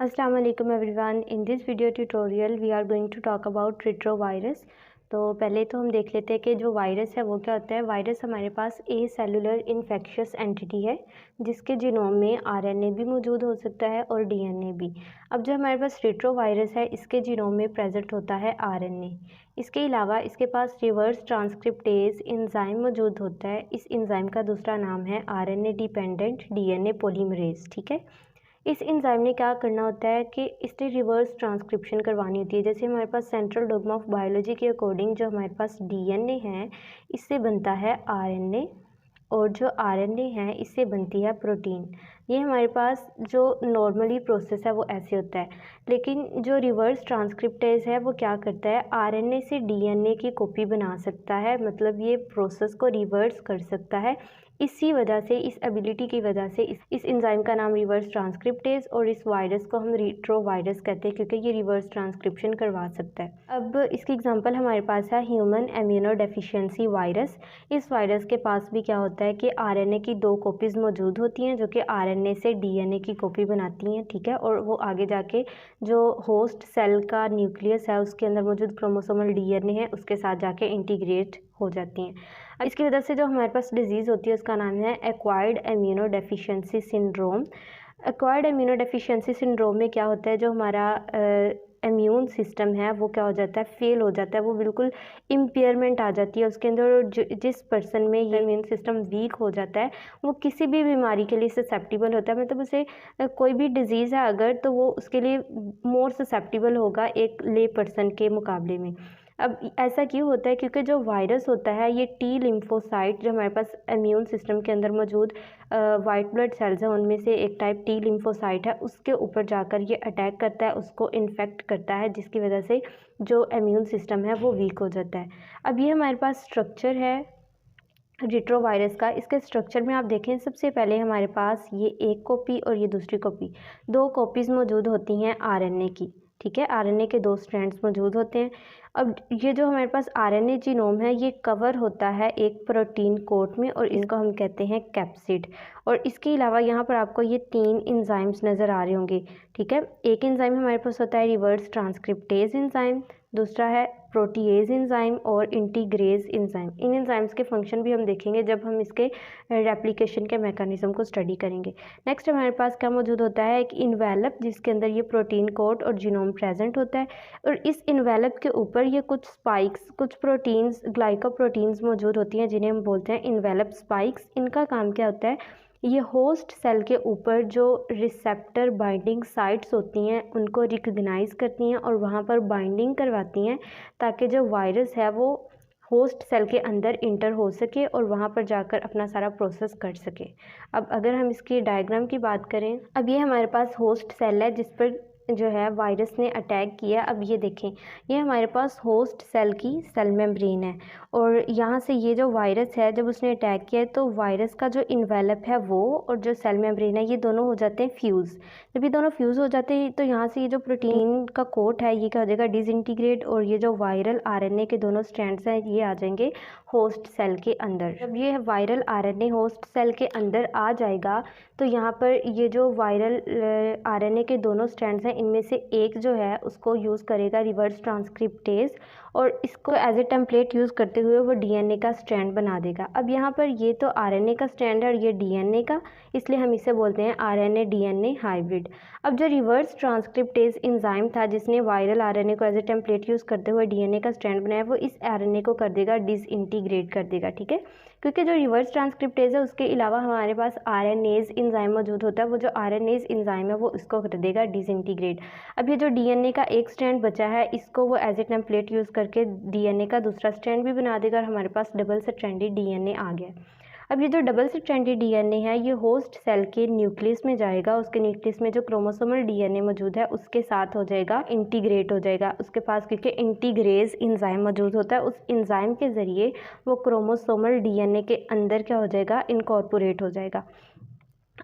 Assalamu alaikum everyone. In this video tutorial we are going to talk about retrovirus. तो पहले तो हम देख लेते हैं कि जो वायरस है वो क्या होता है। वायरस हमारे पास ए सेलुलर इन्फेक्शियस एंटिटी है जिसके जीनोम में आरएनए भी मौजूद हो सकता है और डीएनए भी। अब जो हमारे पास रेट्रोवायरस है इसके जीनोम में प्रेजेंट होता है आरएनए। इसके अलावा इसके पास रिवर्स ट्रांसक्रिप्टेज एंजाइम मौजूद होता है। इस एंजाइम का दूसरा नाम है आरएनए डिपेंडेंट डीएनए पॉलीमरेज। ठीक है, इस एंजाइम ने क्या करना होता है कि इसने रिवर्स ट्रांसक्रिप्शन करवानी होती है। जैसे हमारे पास सेंट्रल डॉग्मा ऑफ बायोलॉजी के अकॉर्डिंग जो हमारे पास डीएनए है इससे बनता है आरएनए और जो आरएनए है इससे बनती है प्रोटीन। ये हमारे पास जो नॉर्मली प्रोसेस है वो ऐसे होता है, लेकिन जो रिवर्स ट्रांसक्रिप्टेज है वो क्या करता है, आरएनए से डीएनए की कॉपी बना सकता है, मतलब ये प्रोसेस को रिवर्स कर सकता है। इसी वजह से, इस एबिलिटी की वजह से इस एंजाइम का नाम रिवर्स ट्रांसक्रिप्टेज और इस वायरस को हम रेट्रोवायरस कहते हैं क्योंकि ये रिवर्स ट्रांसक्रिप्शन करवा सकता है। अब इसकी एग्जांपल हमारे पास है ह्यूमन इम्यूनो डेफिशिएंसी वायरस। इस वायरस के पास भी क्या होता है कि आरएनए की 2 कॉपीज़ मौजूद होती हैं जो कि आरएनए से डीएनए की कॉपी बनाती हैं। ठीक है, और वो आगे जाके जो होस्ट सेल का न्यूक्लियस है उसके अंदर मौजूद क्रोमोसोमल डीएनए है उसके साथ जाके इंटीग्रेट हो जाती हैं। इसकी वजह से जो हमारे पास डिजीज़ होती है उसका नाम है acquired immuno deficiency syndrome. Acquired immuno deficiency syndrome में क्या होता है, जो हमारा इम्यून सिस्टम है वो क्या हो जाता है, फेल हो जाता है, वो बिल्कुल इम्पेयरमेंट आ जाती है उसके अंदर। जिस पर्सन में ये इम्यून सिस्टम वीक हो जाता है वो किसी भी बीमारी के लिए ससेप्टिबल होता है, मतलब उसे कोई भी डिजीज़ है अगर, तो वो उसके लिए मोर ससेप्टिबल होगा एक ले पर्सन के मुकाबले में। अब ऐसा क्यों होता है, क्योंकि जो वायरस होता है ये टी लिम्फोसाइट जो हमारे पास इम्यून सिस्टम के अंदर मौजूद वाइट ब्लड सेल्स हैं उनमें से एक टाइप टी लिम्फोसाइट है, उसके ऊपर जाकर ये अटैक करता है, उसको इन्फेक्ट करता है, जिसकी वजह से जो इम्यून सिस्टम है वो वीक हो जाता है। अब ये हमारे पास स्ट्रक्चर है रेट्रोवायरस का। इसके स्ट्रक्चर में आप देखें, सबसे पहले हमारे पास ये एक कॉपी और ये दूसरी कॉपी, 2 कॉपीज़ मौजूद होती हैं आरएनए की। ठीक है, आरएनए के 2 स्ट्रैंड्स मौजूद होते हैं। अब ये जो हमारे पास आरएनए जीनोम है ये कवर होता है एक प्रोटीन कोट में और इसको हम कहते हैं कैप्सिड। और इसके अलावा यहाँ पर आपको ये 3 एंजाइम्स नज़र आ रहे होंगे। ठीक है, एक एंजाइम हमारे पास होता है रिवर्स ट्रांसक्रिप्टेज एंजाइम, दूसरा है प्रोटीएज एंजाइम और इंटीग्रेज एंजाइम। इन एंजाइम्स के फंक्शन भी हम देखेंगे जब हम इसके रेप्लिकेशन के मैकेनिज्म को स्टडी करेंगे। नेक्स्ट हमारे पास क्या मौजूद होता है, एक इन्वेलप जिसके अंदर ये प्रोटीन कोट और जीनोम प्रेजेंट होता है और इस इन्वेलप के ऊपर ये कुछ स्पाइक्स, कुछ प्रोटीन्स, ग्लाइकोप्रोटीन्स मौजूद होती हैं जिन्हें हम बोलते हैं इन्वेलप स्पाइक्स। इनका काम क्या होता है, ये होस्ट सेल के ऊपर जो रिसेप्टर बाइंडिंग साइट्स होती हैं उनको रिकग्नाइज करती हैं और वहाँ पर बाइंडिंग करवाती हैं ताकि जो वायरस है वो होस्ट सेल के अंदर इंटर हो सके और वहाँ पर जाकर अपना सारा प्रोसेस कर सके। अब अगर हम इसकी डायग्राम की बात करें, अब ये हमारे पास होस्ट सेल है जिस पर जो है वायरस ने अटैक किया। अब ये देखें, ये हमारे पास होस्ट सेल की सेल मेम्ब्रेन है और यहाँ से ये जो वायरस है जब उसने अटैक किया है तो वायरस का जो इन्वेलप है वो और जो सेल मेम्ब्रेन है ये दोनों हो जाते हैं फ्यूज़। जब ये दोनों फ्यूज़ हो जाते हैं तो यहाँ से ये जो प्रोटीन का कोट है ये क्या हो जाएगा, डिसइंटीग्रेट, और ये जो वायरल आरएनए के दोनों स्ट्रैंड्स हैं ये आ जाएंगे होस्ट सेल के अंदर। जब ये वायरल आरएनए होस्ट सेल के अंदर आ जाएगा तो यहाँ पर ये जो वायरल आरएनए के दोनों स्ट्रैंड्स हैं इनमें से एक जो है उसको यूज़ करेगा रिवर्स ट्रांसक्रिप्टेज और इसको एज ए टेम्पलेट यूज़ करते हुए वो डीएनए का स्ट्रैंड बना देगा। अब यहाँ पर ये तो आरएनए का स्ट्रैंड है और ये डीएनए का, इसलिए हम इसे बोलते हैं आरएनए डीएनए हाइब्रिड। अब जो रिवर्स ट्रांसक्रिप्टेज एंजाइम था जिसने वायरल आरएनए को एज ए टेम्पलेट यूज़ करते हुए डीएनए का स्ट्रैंड बनाया, वो इस आरएनए को कर देगा डिसइंटीग्रेट कर देगा। ठीक है, क्योंकि जो रिवर्स ट्रांसक्रिप्टेज है उसके अलावा हमारे पास आरएनएज एंजाइम मौजूद होता है, वो जो आरएनएज एंजाइम है वो इसको कर देगा डिसइंटीग्रेट। अब ये जो डीएनए का एक स्ट्रैंड बचा है इसको वो एज ए टेम्पलेट यूज़ करके डीएनए का दूसरा स्ट्रैंड भी बना देगा और हमारे पास डबल स्ट्रैंडेड डीएनए आ गया। अब ये जो डबल स्ट्रैंडेड डीएनए है ये होस्ट सेल के न्यूक्लियस में जाएगा, उसके न्यूक्लियस में जो क्रोमोसोमल डीएनए मौजूद है उसके साथ हो जाएगा इंटीग्रेट हो जाएगा उसके पास, क्योंकि इंटीग्रेज एंजाइम मौजूद होता है। उस एंजाइम के ज़रिए वो क्रोमोसोमल डीएनए के अंदर क्या हो जाएगा, इनकॉर्पोरेट हो जाएगा।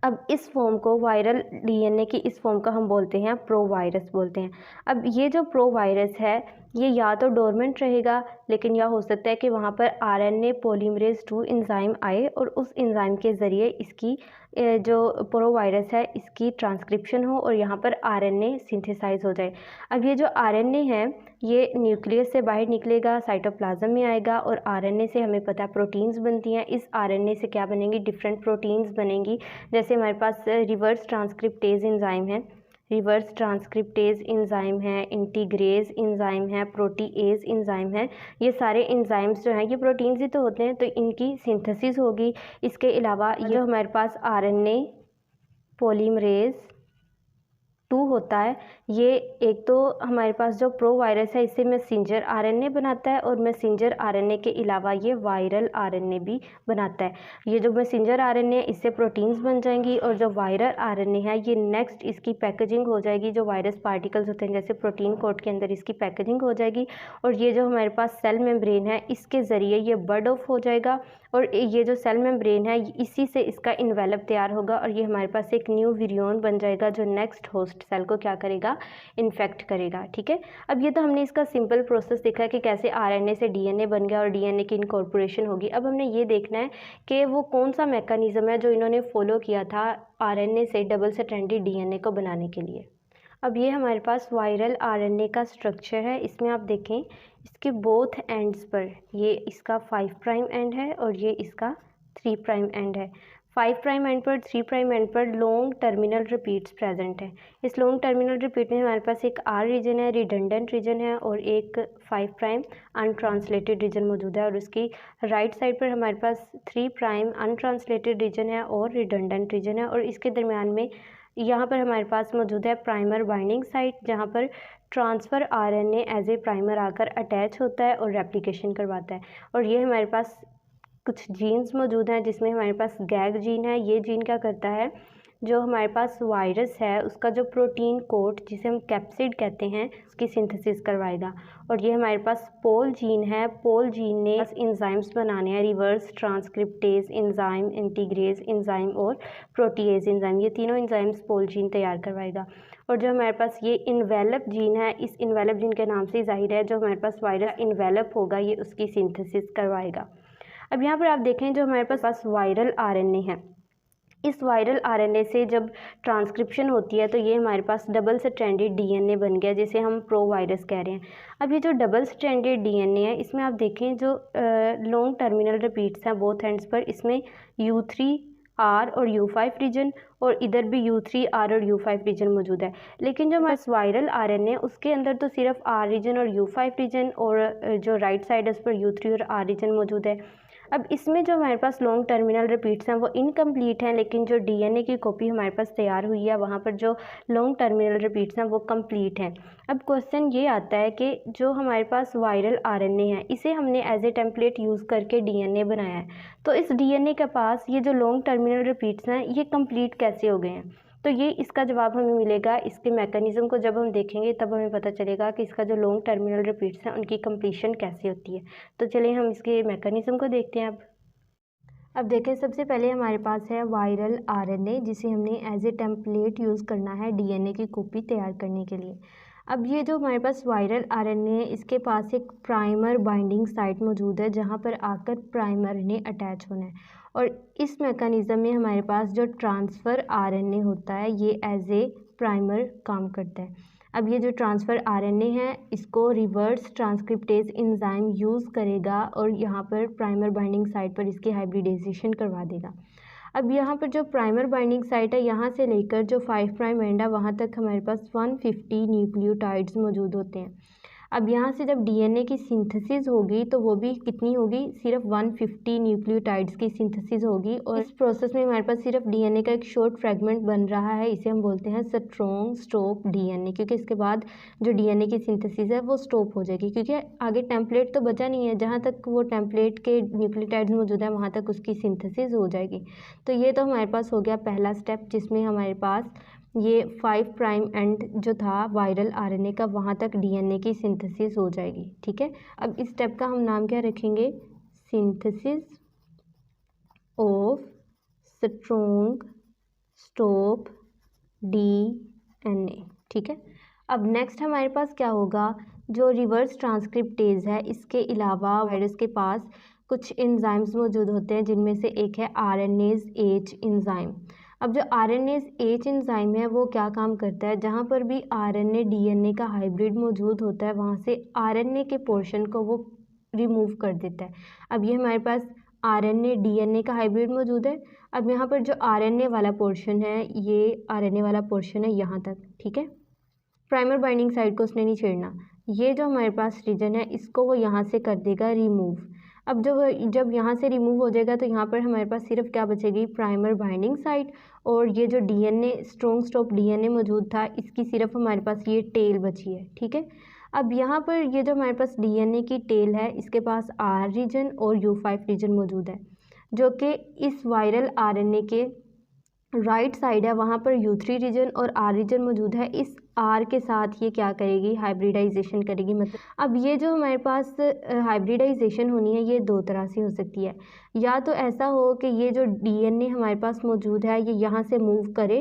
अब इस फॉर्म को, वायरल डीएनए की इस फॉर्म का हम बोलते हैं प्रोवायरस बोलते हैं। अब ये जो प्रोवायरस है ये या तो डोरमेंट रहेगा, लेकिन या हो सकता है कि वहाँ पर RNA पॉलीमरेज 2 एंजाइम आए और उस एंजाइम के ज़रिए इसकी जो प्रोवायरस है इसकी ट्रांसक्रिप्शन हो और यहाँ पर RNA सिंथेसाइज हो जाए। अब ये जो RNA है ये न्यूक्लियस से बाहर निकलेगा, साइटोप्लाज्म में आएगा और RNA से हमें पता है प्रोटीन्स बनती हैं। इस RNA से क्या बनेंगी, डिफरेंट प्रोटीन्स बनेंगी। जैसे हमारे पास रिवर्स ट्रांसक्रिप्टेज एंजाइम है, रिवर्स ट्रांसक्रिप्टेज एंजाइम है, इंटीग्रेज एंजाइम है, प्रोटीएज एंजाइम है। ये सारे एंजाइम्स जो हैं ये प्रोटीन्स ही तो होते हैं, तो इनकी सिंथेसिस होगी। इसके अलावा ये जो हमारे पास RNA पॉलीमरेज 2 होता है, ये एक तो हमारे पास जो प्रोवायरस है इससे मैसेंजर RNA बनाता है और मैसेंजर RNA के अलावा ये वायरल RNA भी बनाता है। ये जो मैसेंजर RNA है इससे प्रोटीन्स बन जाएंगी और जो वायरल RNA है ये नेक्स्ट इसकी पैकेजिंग हो जाएगी, जो वायरस पार्टिकल्स होते हैं जैसे प्रोटीन कोट के अंदर इसकी पैकेजिंग हो जाएगी और ये जो हमारे पास सेल मेम्ब्रेन है इसके ज़रिए ये बर्ड ऑफ हो जाएगा और ये जो सेल मेम्ब्रेन है इसी से इसका इन्वेलप तैयार होगा और ये हमारे पास एक न्यू विरियन बन जाएगा जो नेक्स्ट होस्ट सेल को क्या करेगा, इन्फेक्ट करेगा। ठीक है, अब ये तो हमने इसका सिंपल प्रोसेस देखा कि कैसे RNA से DNA बन गया और DNA की इनकॉर्पोरेशन होगी। अब हमने ये देखना है कि वो कौन सा मैकेनिज़्म है जो इन्होंने फॉलो किया था RNA से डबल स्ट्रैंडेड DNA को बनाने के लिए। अब ये हमारे पास वायरल RNA का स्ट्रक्चर है। इसमें आप देखें इसके बोथ एंड्स पर ये इसका 5 प्राइम एंड है और ये इसका 3 प्राइम एंड है। 5 प्राइम एंड पर 3 प्राइम एंड पर लॉन्ग टर्मिनल रिपीट्स प्रेजेंट है। इस लॉन्ग टर्मिनल रिपीट में हमारे पास एक R रीजन है, रिडंडेंट रीजन है और एक 5 प्राइम अनट्रांसलेटेड रीजन मौजूद है और उसकी राइट साइड पर हमारे पास 3 प्राइम अनट्रांसलेटेड रीजन है और रिडंडेंट रीजन है और इसके दरमियान में यहाँ पर हमारे पास मौजूद है प्राइमर बाइंडिंग साइट, जहाँ पर transfer RNA as a primer आकर अटैच होता है और रेप्लिकेशन करवाता है। और ये हमारे पास कुछ जीन्स मौजूद हैं जिसमें हमारे पास गैग जीन है। ये जीन क्या करता है, जो हमारे पास वायरस है उसका जो प्रोटीन कोट जिसे हम कैप्सिड कहते हैं उसकी सिंथेसिस करवाएगा। और ये हमारे पास पोल जीन है, पोल जीन ने एंजाइम्स बनाने हैं, reverse transcriptase enzyme, integrase enzyme और प्रोटीएज एंजाइम, ये तीनों एंजाइम्स पोल जीन तैयार करवाएगा। और जो हमारे पास ये इन्वेलप जीन है, इस इन्वेलप जीन के नाम से जाहिर है जो हमारे पास वायरस इन्वेलप होगा ये उसकी सिंथेसिस करवाएगा। अब यहाँ पर आप देखें जो हमारे पास वायरल RNA है, इस वायरल RNA से जब ट्रांसक्रिप्शन होती है तो ये हमारे पास डबल स्ट्रैंडेड DNA बन गया जिसे हम प्रोवायरस कह रहे हैं। अब ये जो डबल स्ट्रैंडेड DNA है इसमें आप देखें जो लॉन्ग टर्मिनल रिपीट्स हैं बोथ एंड्स पर, इसमें U3R और U5 रीजन और इधर भी U3R और U5 रीजन मौजूद है। लेकिन जो हमारे वायरल RNA उसके अंदर तो सिर्फ R रीजन और U5 रीजन और जो राइट साइड है उस पर U3 और R रीजन मौजूद है। अब इसमें जो हमारे पास लॉन्ग टर्मिनल रिपीट्स हैं वो इनकम्प्लीट हैं, लेकिन जो DNA की कॉपी हमारे पास तैयार हुई है वहाँ पर जो लॉन्ग टर्मिनल रिपीट्स हैं वो कंप्लीट हैं। अब क्वेश्चन ये आता है कि जो हमारे पास वायरल RNA है इसे हमने एज ए टेम्पलेट यूज़ करके DNA बनाया है, तो इस DNA के पास ये जो लॉन्ग टर्मिनल रिपीट्स हैं ये कंप्लीट कैसे हो गए हैं? तो ये इसका जवाब हमें मिलेगा, इसके मैकेनिज़्म को जब हम देखेंगे तब हमें पता चलेगा कि इसका जो लॉन्ग टर्मिनल रिपीट्स हैं उनकी कंप्लीशन कैसे होती है। तो चलिए हम इसके मैकेनिज़्म को देखते हैं। अब देखें सबसे पहले हमारे पास है वायरल RNA जिसे हमने एज ए टेम्पलेट यूज़ करना है DNA की कॉपी तैयार करने के लिए। अब ये जो हमारे पास वायरल RNA है इसके पास एक प्राइमर बाइंडिंग साइट मौजूद है जहाँ पर आकर प्राइमर ने अटैच होना है और इस मैकेनिज़्म में हमारे पास जो ट्रांसफ़र RNA होता है ये एज ए प्राइमर काम करता है। अब ये जो ट्रांसफ़र RNA है इसको रिवर्स ट्रांसक्रिप्टेज एंजाइम यूज़ करेगा और यहाँ पर प्राइमर बाइंडिंग साइट पर इसकी हाइब्रिडाइजेशन करवा देगा। अब यहाँ पर जो प्राइमर बाइंडिंग साइट है यहाँ से लेकर जो 5 प्राइम एंड है वहाँ तक हमारे पास 150 न्यूक्लियोटाइड्स मौजूद होते हैं। अब यहाँ से जब DNA की सिंथेसिस होगी तो वो भी कितनी होगी, सिर्फ 150 न्यूक्लियोटाइड्स की सिंथेसिस होगी और इस प्रोसेस में हमारे पास सिर्फ DNA का एक शॉर्ट फ्रेगमेंट बन रहा है, इसे हम बोलते हैं स्ट्रॉन्ग स्टॉप DNA, क्योंकि इसके बाद जो DNA की सिंथेसिस है वो स्टॉप हो जाएगी क्योंकि आगे टेम्पलेट तो बचा नहीं है, जहाँ तक वो टेम्पलेट के न्यूक्लियोटाइड्स मौजूद है वहाँ तक उसकी सिंथेसिस हो जाएगी। तो ये तो हमारे पास हो गया पहला स्टेप जिसमें हमारे पास ये 5 प्राइम एंड जो था वायरल RNA का वहाँ तक DNA की सिंथेसिस हो जाएगी। ठीक है, अब इस स्टेप का हम नाम क्या रखेंगे, synthesis of strong stop DNA। ठीक है, अब नेक्स्ट हमारे पास क्या होगा, जो रिवर्स ट्रांसक्रिप्टेज है, इसके अलावा वायरस के पास कुछ एंजाइम्स मौजूद होते हैं, जिनमें से एक है आरएनएज एच एंजाइम। अब जो आरएनएज एच एंजाइम है वो क्या काम करता है, जहाँ पर भी आरएनए डीएनए का हाइब्रिड मौजूद होता है वहाँ से आरएनए के पोर्शन को वो रिमूव कर देता है। अब ये हमारे पास आरएनए डीएनए का हाइब्रिड मौजूद है। अब यहाँ पर जो आरएनए वाला पोर्शन है, ये आरएनए वाला पोर्शन है यहाँ तक, ठीक है। प्राइमर बाइंडिंग साइट को उसने नहीं छेड़ना। ये जो हमारे पास रीजन है इसको वो यहाँ से कर देगा रिमूव। अब जब यहाँ से रिमूव हो जाएगा तो यहाँ पर हमारे पास सिर्फ क्या बचेगी, प्राइमर बाइंडिंग साइट, और ये जो डीएनए स्ट्रॉन्ग स्टॉप डीएनए मौजूद था इसकी सिर्फ हमारे पास ये टेल बची है, ठीक है। अब यहाँ पर ये जो हमारे पास डीएनए की टेल है इसके पास आर रीजन और U5 रीजन मौजूद है, जो कि इस वायरल आरएनए के राइट साइड है, वहाँ पर U3 रीजन और R रीजन मौजूद है। इस R के साथ ये क्या करेगी, हाइब्रिडाइजेशन करेगी। मतलब अब ये जो हमारे पास हाइब्रिडाइजेशन होनी है ये दो तरह से हो सकती है। या तो ऐसा हो कि ये जो डीएनए हमारे पास मौजूद है ये यहाँ से मूव करे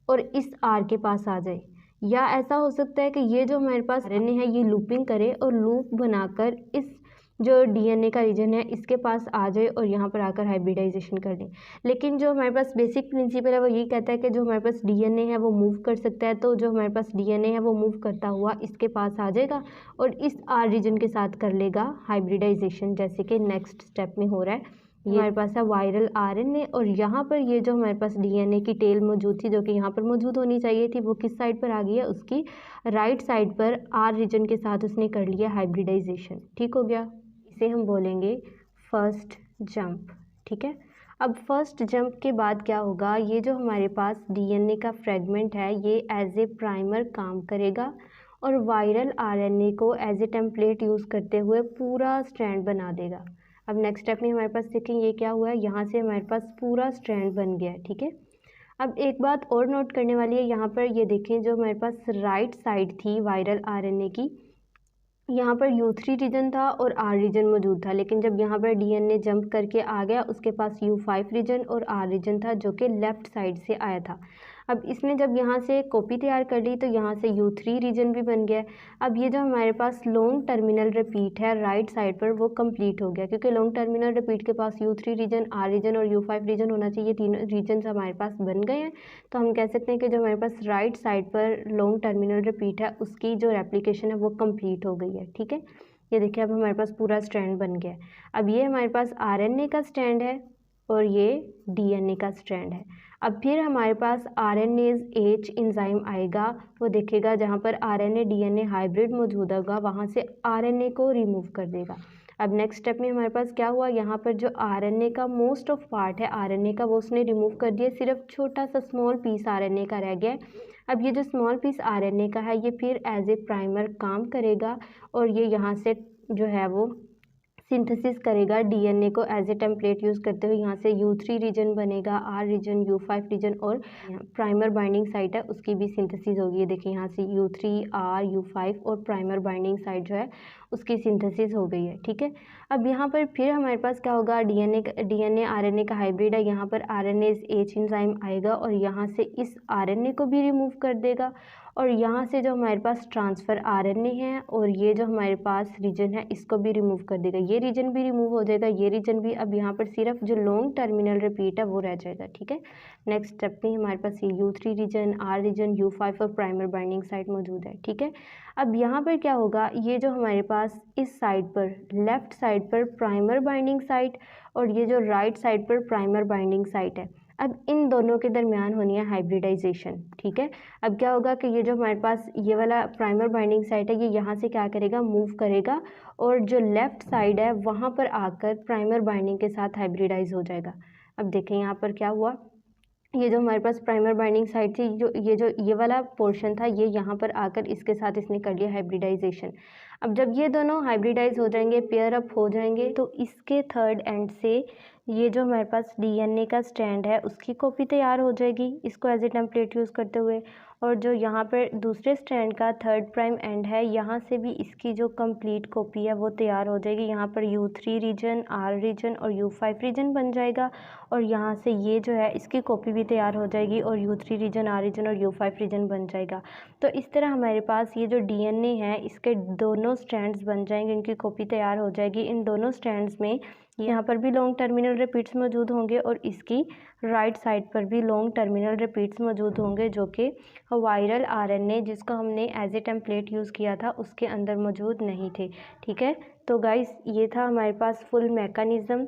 और इस R के पास आ जाए, या ऐसा हो सकता है कि ये जो हमारे पास आरएनए है ये लूपिंग करे और लूप बनाकर इस जो डीएनए का रीजन है इसके पास आ जाए और यहाँ पर आकर हाइब्रिडाइजेशन कर ले। लेकिन जो हमारे पास बेसिक प्रिंसिपल है वो यही कहता है कि जो हमारे पास डीएनए है वो मूव कर सकता है, तो जो हमारे पास डीएनए है वो मूव करता हुआ इसके पास आ जाएगा और इस आर रीजन के साथ कर लेगा हाइब्रिडाइजेशन, जैसे कि नेक्स्ट स्टेप में हो रहा है। ये हमारे पास है वायरल आरएनए, और यहाँ पर ये जो हमारे पास डीएनए की टेल मौजूद थी जो कि यहाँ पर मौजूद होनी चाहिए थी, वो किस साइड पर आ गई है, उसकी राइट साइड पर आर रीजन के साथ उसने कर लिया हाइब्रिडाइजेशन, ठीक हो गया। इसे हम बोलेंगे फर्स्ट जंप, ठीक है। अब फर्स्ट जंप के बाद क्या होगा, ये जो हमारे पास डीएनए का फ्रेगमेंट है ये एज ए प्राइमर काम करेगा और वायरल आरएनए को एज ए टेम्पलेट यूज़ करते हुए पूरा स्ट्रैंड बना देगा। अब नेक्स्ट स्टेप में हमारे पास देखें ये क्या हुआ है, यहाँ से हमारे पास पूरा स्ट्रैंड बन गया है, ठीक है। अब एक बात और नोट करने वाली है, यहाँ पर ये देखें जो हमारे पास राइट साइड थी वायरल आरएनए की, यहाँ पर U3 रीजन था और R रीजन मौजूद था, लेकिन जब यहाँ पर डीएनए जंप करके आ गया उसके पास U5 रीजन और R रीजन था जो कि लेफ़्ट साइड से आया था। अब इसने जब यहाँ से कॉपी तैयार कर ली तो यहाँ से U3 रीजन भी बन गया। अब ये जो हमारे पास लॉन्ग टर्मिनल रिपीट है राइट साइड पर वो कंप्लीट हो गया, क्योंकि लॉन्ग टर्मिनल रिपीट के पास U3 रीजन, R रीजन और U5 रीजन होना चाहिए, तीनों रीजन हमारे पास बन गए हैं। तो हम कह सकते हैं कि जो हमारे पास राइट साइड पर लॉन्ग टर्मिनल रिपीट है उसकी जो रेप्लिकेशन है वो कंप्लीट हो गई है, ठीक है। ये देखिए अब हमारे पास पूरा स्ट्रैंड बन गया है। अब ये हमारे पास आरएनए का स्ट्रैंड है और ये डीएनए का स्ट्रैंड है। अब फिर हमारे पास आरएनएज एच एंजाइम आएगा, वो देखेगा जहाँ पर आरएनए डीएनए हाइब्रिड मौजूद होगा वहाँ से आरएनए को रिमूव कर देगा। अब नेक्स्ट स्टेप में हमारे पास क्या हुआ, यहाँ पर जो आरएनए का मोस्ट ऑफ पार्ट है आरएनए का वो उसने रिमूव कर दिया, सिर्फ छोटा सा स्मॉल पीस आरएनए का रह गया। अब ये जो स्मॉल पीस आरएनए का है ये फिर एज ए प्राइमर काम करेगा और ये यहाँ से जो है वो सिंथेसिस करेगा डीएनए को एज ए टेम्पलेट यूज़ करते हुए। यहाँ से U3 रीजन बनेगा, R रीजन, U5 रीजन और प्राइमर बाइंडिंग साइट है उसकी भी सिंथेसिस होगी। ये देखिए यहाँ से U3, R, U5 और प्राइमर बाइंडिंग साइट जो है उसकी सिंथेसिस हो गई है, ठीक है। अब यहाँ पर फिर हमारे पास क्या होगा, डीएनए आरएनए का हाइब्रिड है, यहाँ पर आरएनएज एच एंजाइम आएगा और यहाँ से इस आरएनए को भी रिमूव कर देगा और यहाँ से जो हमारे पास ट्रांसफ़र आरएनए है और ये जो हमारे पास रीजन है इसको भी रिमूव कर देगा। ये रीजन भी रिमूव हो जाएगा, ये रीजन भी। अब यहाँ पर सिर्फ जो लॉन्ग टर्मिनल रिपीट है वो रह जाएगा, ठीक है। नेक्स्ट स्टेप में हमारे पास ये U3 reason, R reason, U5 और प्राइमर बाइंडिंग साइट मौजूद है, ठीक है। अब यहाँ पर क्या होगा, ये जो हमारे पास इस साइड पर लेफ़्ट साइड पर प्राइमर बाइंडिंग साइट और ये जो राइट साइड पर प्राइमर बाइंडिंग साइट है, अब इन दोनों के दरमियान होनी है हाइब्रिडाइजेशन, ठीक है। अब क्या होगा कि ये जो हमारे पास ये वाला प्राइमर बाइंडिंग साइट है ये यहाँ से क्या करेगा, मूव करेगा और जो लेफ़्ट साइड है वहाँ पर आकर प्राइमर बाइंडिंग के साथ हाइब्रिडाइज हो जाएगा। अब देखें यहाँ पर क्या हुआ, ये जो हमारे पास प्राइमर बाइंडिंग साइट थी, जो ये वाला पोर्शन था ये यहाँ पर आकर इसके साथ इसने कर लिया हाइब्रिडाइजेशन। अब जब ये दोनों हाइब्रिडाइज हो जाएंगे, पेयर अप हो जाएंगे, तो इसके थर्ड एंड से ये जो हमारे पास डीएनए का स्ट्रैंड है उसकी कॉपी तैयार हो जाएगी इसको एज ए टेम्पलेट यूज़ करते हुए। और जो यहाँ पर दूसरे स्ट्रैंड का थर्ड प्राइम एंड है, यहाँ से भी इसकी जो कंप्लीट कॉपी है वो तैयार हो जाएगी। यहाँ पर U3 रीजन, R रीजन और U5 रीजन बन जाएगा। और यहाँ से ये जो है इसकी कॉपी भी तैयार हो जाएगी और U3 रीजन, R रीजन और U5 रीजन बन जाएगा। तो इस तरह हमारे पास ये जो डीएनए है इसके दोनों स्ट्रैंड्स बन जाएंगे, इनकी कॉपी तैयार हो जाएगी। इन दोनों स्ट्रैंड्स में यहाँ पर भी लॉन्ग टर्मिनल रिपीट्स मौजूद होंगे और इसकी राइट साइड पर भी लॉन्ग टर्मिनल रिपीट्स मौजूद होंगे, जो कि वायरल आरएनए जिसको हमने एज ए टेम्पलेट यूज़ किया था उसके अंदर मौजूद नहीं थे। ठीक है, तो गाइस ये था हमारे पास फुल मैकेनिज़्म,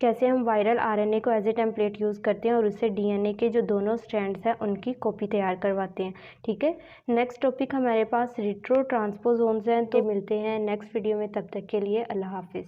कैसे हम वायरल आरएनए को एज ए टेम्पलेट यूज़ करते हैं और उससे डीएनए के जो दोनों स्ट्रैंड्स हैं उनकी कॉपी तैयार करवाते हैं। ठीक है, नेक्स्ट टॉपिक हमारे पास रिट्रो ट्रांसपोजोन्स हैं। तो मिलते हैं नेक्स्ट वीडियो में, तब तक के लिए अल्लाह हाफिज़।